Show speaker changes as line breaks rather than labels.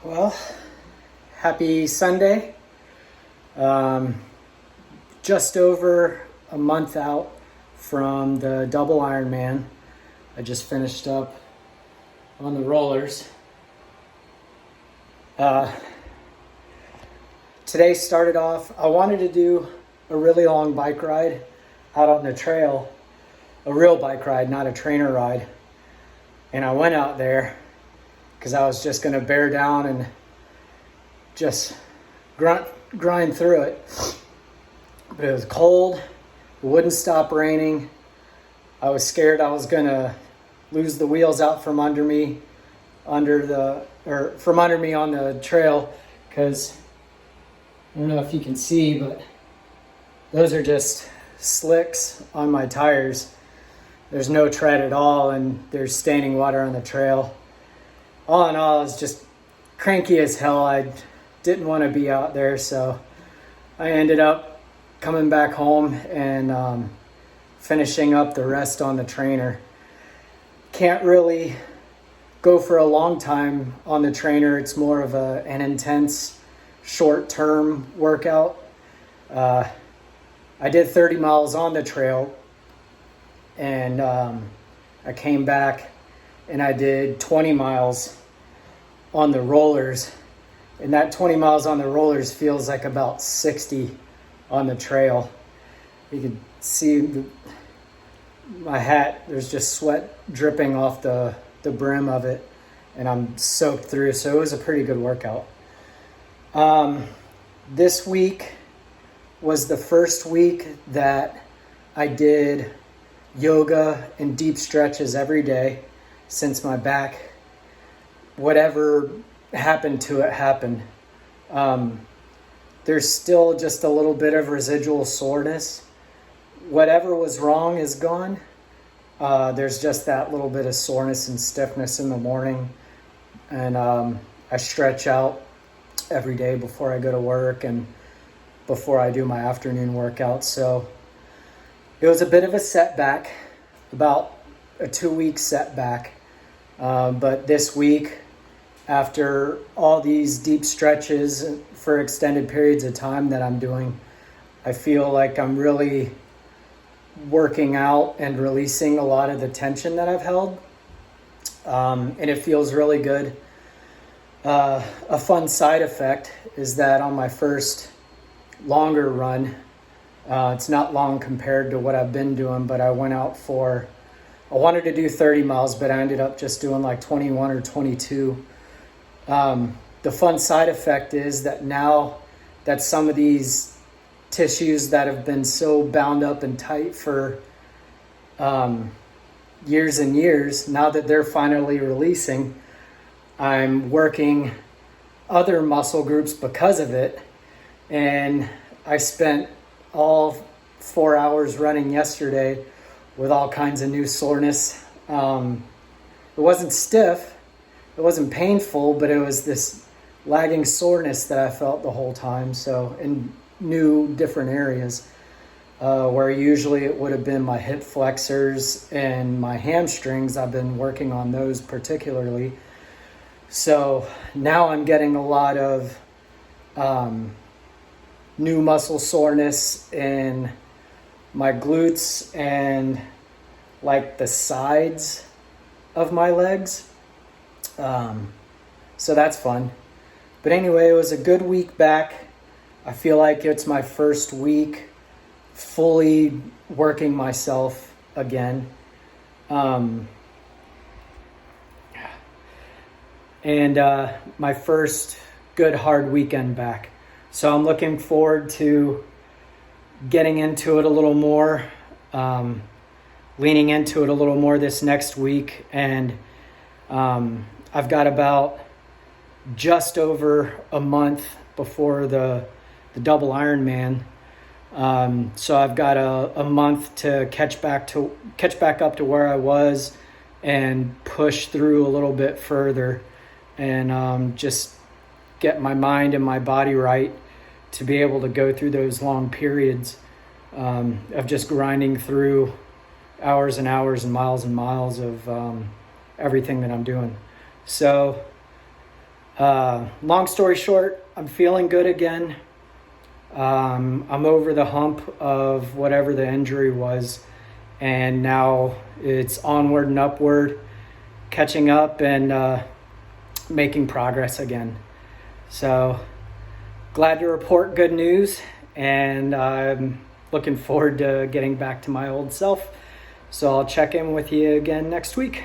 Well, happy Sunday. Just over a month out from the double Ironman. I just finished up on the rollers. Today started off, I wanted to do a really long bike ride out on the trail, a real bike ride, not a trainer ride. And I went out there because I was just going to bear down and just grind through it. But it was cold, it wouldn't stop raining. I was scared I was going to lose the wheels out from under me on the trail, because I don't know if you can see, but those are just slicks on my tires. There's no tread at all, and there's standing water on the trail. All in all, I was just cranky as hell. I didn't want to be out there, so I ended up coming back home and finishing up the rest on the trainer. Can't really go for a long time on the trainer. It's more of an intense, short-term workout. I did 30 miles on the trail, and I came back and I did 20 miles on the rollers. And that 20 miles on the rollers feels like about 60 on the trail. You can see my hat, there's just sweat dripping off the brim of it, and I'm soaked through, so it was a pretty good workout. This week was the first week that I did yoga and deep stretches every day since my back, whatever happened to it happened. There's still just a little bit of residual soreness. Whatever was wrong is gone. There's just that little bit of soreness and stiffness in the morning. And I stretch out every day before I go to work and before I do my afternoon workout. So it was a bit of a setback, about a 2-week setback. But this week, after all these deep stretches for extended periods of time that I'm doing, I feel like I'm really working out and releasing a lot of the tension that I've held. And it feels really good. A fun side effect is that on my first longer run, it's not long compared to what I've been doing, but I wanted to do 30 miles, but I ended up just doing like 21 or 22. The fun side effect is that now that some of these tissues that have been so bound up and tight for years and years, now that they're finally releasing, I'm working other muscle groups because of it. And I spent all 4 hours running yesterday with all kinds of new soreness. It wasn't stiff, it wasn't painful, but it was this lagging soreness that I felt the whole time. So in new different areas, where usually it would have been my hip flexors and my hamstrings. I've been working on those particularly. So now I'm getting a lot of new muscle soreness in my glutes and like the sides of my legs. So that's fun. But anyway, it was a good week back. I feel like it's my first week fully working myself again. And my first good hard weekend back. So I'm looking forward to getting into it a little more, leaning into it a little more this next week. And I've got about just over a month before the double Ironman. So I've got a month to catch back up to where I was and push through a little bit further, and just get my mind and my body right to be able to go through those long periods of just grinding through hours and hours and miles of everything that I'm doing. So Long story short, I'm feeling good again. I'm over the hump of whatever the injury was, and now it's onward and upward, catching up and making progress again. So glad to report good news, and I'm looking forward to getting back to my old self. So I'll check in with you again next week.